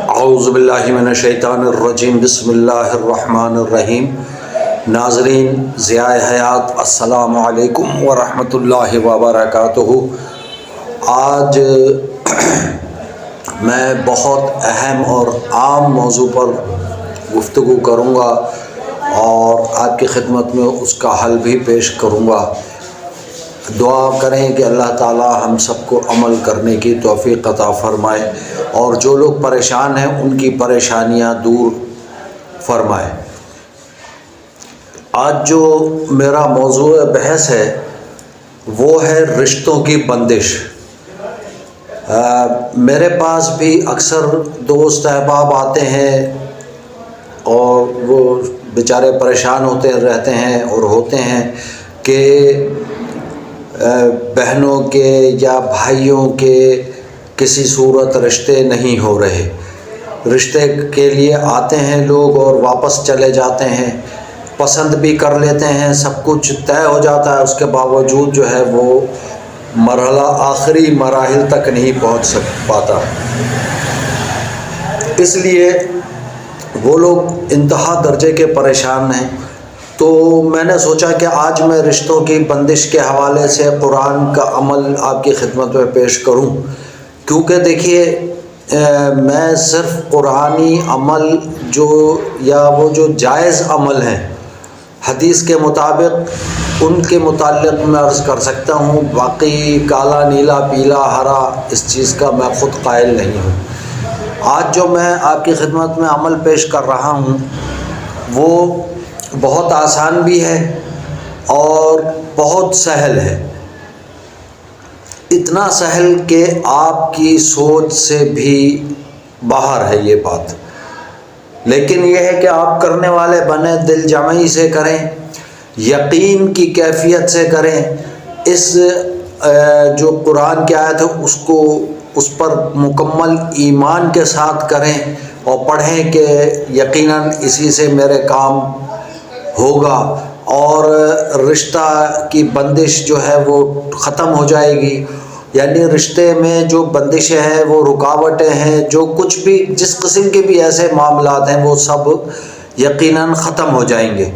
اعوذ باللہ من الشیطان الرجیم، بسم اللہ الرحمن الرحیم۔ ناظرین ضیاء حیات، السلام علیکم ورحمۃ اللہ وبرکاتہ۔ آج میں بہت اہم اور عام موضوع پر گفتگو کروں گا اور آپ کی خدمت میں اس کا حل بھی پیش کروں گا۔ دعا کریں کہ اللہ تعالی ہم سب کو عمل کرنے کی توفیق عطا فرمائے اور جو لوگ پریشان ہیں ان کی پریشانیاں دور فرمائے۔ آج جو میرا موضوع بحث ہے وہ ہے رشتوں کی بندش۔ میرے پاس بھی اکثر دوست احباب آتے ہیں اور وہ بیچارے پریشان ہوتے رہتے ہیں اور ہوتے ہیں کہ بہنوں کے یا بھائیوں کے کسی صورت رشتے نہیں ہو رہے۔ رشتے کے لیے آتے ہیں لوگ اور واپس چلے جاتے ہیں، پسند بھی کر لیتے ہیں، سب کچھ طے ہو جاتا ہے، اس کے باوجود جو ہے وہ مرحلہ آخری مراحل تک نہیں پہنچ پاتا۔ اس لیے وہ لوگ انتہا درجے کے پریشان ہیں۔ تو میں نے سوچا کہ آج میں رشتوں کی بندش کے حوالے سے قرآن کا عمل آپ کی خدمت میں پیش کروں، کیونکہ دیکھیے میں صرف قرآنی عمل وہ جو جائز عمل ہیں حدیث کے مطابق ان کے متعلق میں عرض کر سکتا ہوں، باقی کالا نیلا پیلا ہرا اس چیز کا میں خود قائل نہیں ہوں۔ آج جو میں آپ کی خدمت میں عمل پیش کر رہا ہوں وہ بہت آسان بھی ہے اور بہت سہل ہے، اتنا سہل کہ آپ کی سوچ سے بھی باہر ہے یہ بات، لیکن یہ ہے کہ آپ کرنے والے بنے دل جمعی سے کریں، یقین کی کیفیت سے کریں، اس جو قرآن کی آیت ہے اس پر مکمل ایمان کے ساتھ کریں اور پڑھیں کہ یقیناً اسی سے میرے کام ہوگا اور رشتہ کی بندش جو ہے وہ ختم ہو جائے گی۔ یعنی رشتے میں جو بندشیں ہیں، وہ رکاوٹیں ہیں، جو کچھ بھی جس قسم کے بھی ایسے معاملات ہیں وہ سب یقیناً ختم ہو جائیں گے۔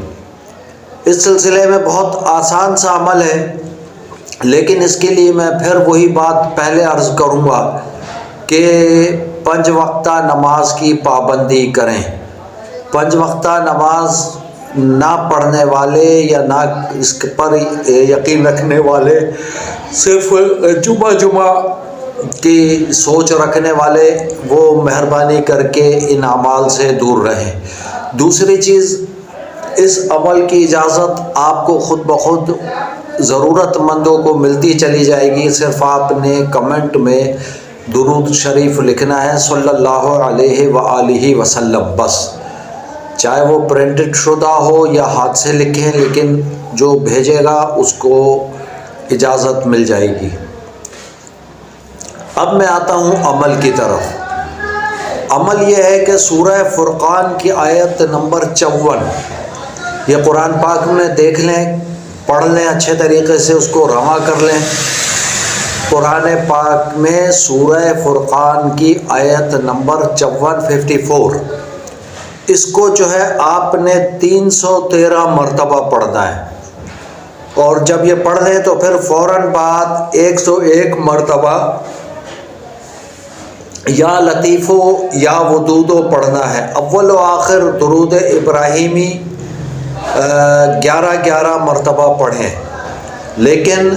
اس سلسلے میں بہت آسان سا عمل ہے، لیکن اس کے لیے میں پھر وہی بات پہلے عرض کروں گا کہ 5 وقتہ نماز کی پابندی کریں۔ 5 وقتہ نماز نہ پڑھنے والے یا نہ اس پر یقین رکھنے والے، صرف جمعہ کی سوچ رکھنے والے، وہ مہربانی کر کے ان اعمال سے دور رہیں۔ دوسری چیز، اس عمل کی اجازت آپ کو خود بخود ضرورت مندوں کو ملتی چلی جائے گی، صرف آپ نے کمنٹ میں درود شریف لکھنا ہے صلی اللہ علیہ وآلہ وسلم، بس، چاہے وہ پرنٹڈ شدہ ہو یا ہاتھ سے لکھیں، لیکن جو بھیجے گا اس کو اجازت مل جائے گی۔ اب میں آتا ہوں عمل کی طرف۔ عمل یہ ہے کہ سورہ فرقان کی آیت نمبر 54، یہ قرآن پاک میں دیکھ لیں، پڑھ لیں اچھے طریقے سے، اس کو رواں کر لیں۔ قرآن پاک میں سورہ فرقان کی آیت نمبر 54 اس کو جو ہے آپ نے 313 مرتبہ پڑھنا ہے، اور جب یہ پڑھ لیں تو پھر فوراً بعد 101 مرتبہ یا لطیفو یا ودودو پڑھنا ہے۔ اول و آخر درود ابراہیمی 11 مرتبہ پڑھیں، لیکن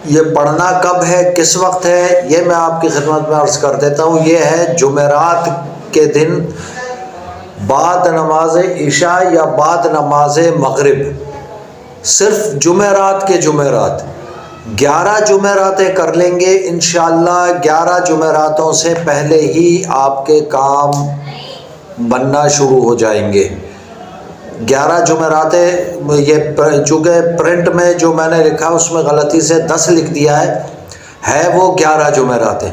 یہ پڑھنا کب ہے، کس وقت ہے، یہ میں آپ کی خدمت میں عرض کر دیتا ہوں۔ یہ ہے جمعرات کے دن بعد نماز عشاء یا بعد نماز مغرب، صرف جمعرات کے جمعرات 11 جمعراتیں کر لیں گے انشاءاللہ۔ 11 جمعراتوں سے پہلے ہی آپ کے کام بننا شروع ہو جائیں گے۔ 11 جمعراتیں، یہ چونکہ پرنٹ میں جو میں نے لکھا اس میں غلطی سے 10 لکھ دیا ہے وہ 11 جمعراتیں،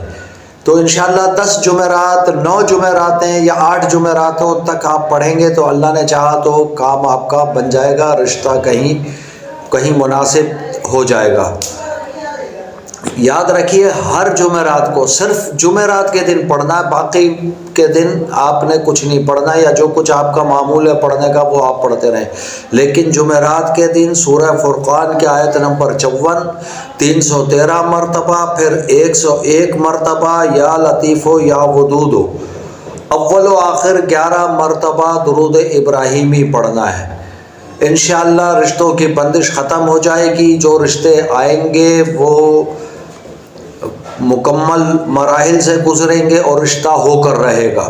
تو انشاءاللہ 10 جمعرات، 9 جمعراتیں یا 8 جمعراتوں تک آپ پڑھیں گے تو اللہ نے چاہا تو کام آپ کا بن جائے گا، رشتہ کہیں مناسب ہو جائے گا۔ یاد رکھیے ہر جمعرات کو صرف جمعرات کے دن پڑھنا ہے، باقی کے دن آپ نے کچھ نہیں پڑھنا، یا جو کچھ آپ کا معمول ہے پڑھنے کا وہ آپ پڑھتے رہیں، لیکن جمعرات کے دن سورہ فرقان کی آیت نمبر 54 313 مرتبہ، پھر 101 مرتبہ یا لطیف ہو یا ودود ہو، اول و آخر 11 مرتبہ درود ابراہیمی پڑھنا ہے۔ انشاءاللہ رشتوں کی بندش ختم ہو جائے گی، جو رشتے آئیں گے وہ مکمل مراحل سے گزریں گے اور رشتہ ہو کر رہے گا،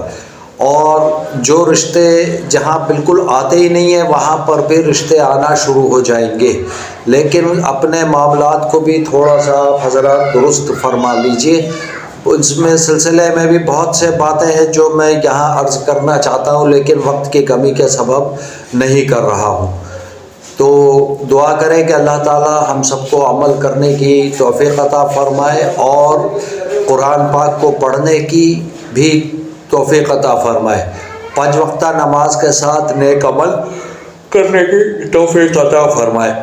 اور جو رشتے جہاں بالکل آتے ہی نہیں ہیں وہاں پر بھی رشتے آنا شروع ہو جائیں گے۔ لیکن اپنے معاملات کو بھی تھوڑا سا حضرات درست فرما لیجئے، اس میں سلسلے میں بھی بہت سے باتیں ہیں جو میں یہاں عرض کرنا چاہتا ہوں لیکن وقت کی کمی کے سبب نہیں کر رہا ہوں۔ تو دعا کریں کہ اللہ تعالی ہم سب کو عمل کرنے کی توفیق عطا فرمائے اور قرآن پاک کو پڑھنے کی بھی توفیق عطا فرمائے، 5 وقتہ نماز کے ساتھ نیک عمل کرنے کی توفیق عطا فرمائے۔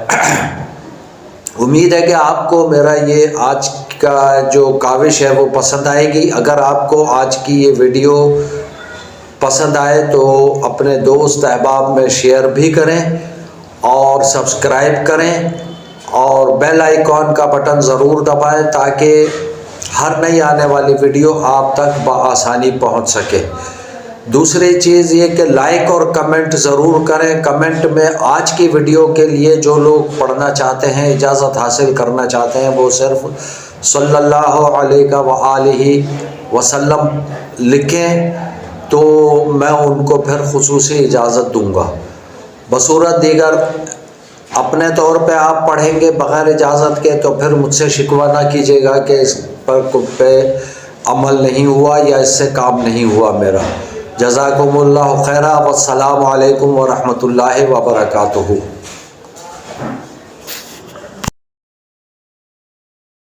امید ہے کہ آپ کو میرا یہ آج کا جو کاوش ہے وہ پسند آئے گی۔ اگر آپ کو آج کی یہ ویڈیو پسند آئے تو اپنے دوست احباب میں شیئر بھی کریں اور سبسکرائب کریں اور بیل آئیکن کا بٹن ضرور دبائیں تاکہ ہر نئی آنے والی ویڈیو آپ تک بآسانی پہنچ سکے۔ دوسری چیز یہ کہ لائک اور کمنٹ ضرور کریں۔ کمنٹ میں آج کی ویڈیو کے لیے جو لوگ پڑھنا چاہتے ہیں، اجازت حاصل کرنا چاہتے ہیں، وہ صرف صلی اللہ علیہ وآلہ وسلم لکھیں تو میں ان کو پھر خصوصی اجازت دوں گا۔ بصورت دیگر اپنے طور پہ آپ پڑھیں گے بغیر اجازت کے تو پھر مجھ سے شکوہ نہ کیجیے گا کہ اس پہ عمل نہیں ہوا یا اس سے کام نہیں ہوا میرا۔ جزاکم اللہ خیرہ، والسلام علیکم ورحمۃ اللہ وبرکاتہ۔